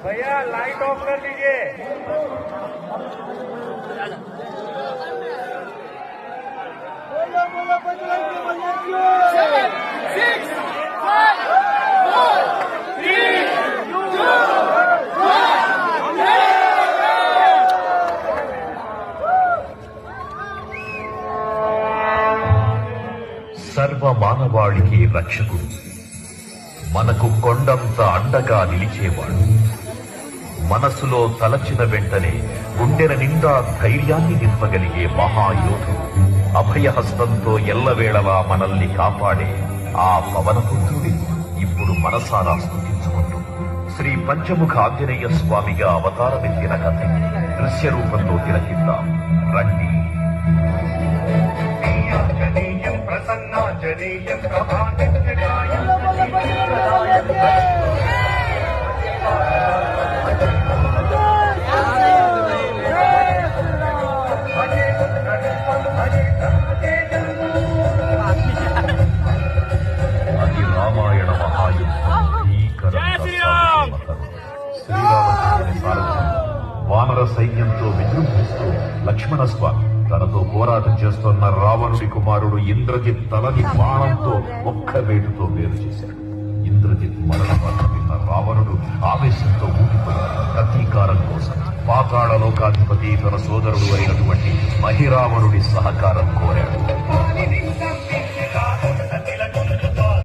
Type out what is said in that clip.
भैया light of कर दीजिए। సర్వ మానవాళికి రక్షకుడు, మనకు కొండంత అండగా నిలిచేవాడు, మనసులో తలచిన వెంటనే గుండెల నిండా ధైర్యాన్ని నింపగలిగే మహాయోధుడు, అభయహస్తంతో ఎల్లవేళలా మనల్ని కాపాడే ఆ పవనపుత్రుడి ఇప్పుడు మనసారా స్తుతించుకుంటూ శ్రీ పంచముఖ ఆంజనేయ స్వామిగా అవతారమెత్తిన కథ దృశ్య రూపంలో తిలకిద్దాం రండి. ప్రసన్నాంజనేయం అది రామాయణ మహాయుద్ధం. శ్రీరామచంద్రుని సారథ్యం వానర సైన్యంతో విజృంభిస్తూ లక్ష్మణ స్వామి తనతో పోరాటం చేస్తున్న రావణుడి కుమారుడు ఇంద్రజిత్ తలని బాణంతో ఒక్క వేటుతో వేరు చేశాడు. ఇంద్రజిత్ మరణ వార్త విన్న రావణుడు ఆవేశంతో ఊపిపోయాడు. ప్రతీకారం కోసం పాతాళ లోకాధిపతి తన సోదరుడు అయినటువంటి మహిరావణుడి సహకారం కోరాడు.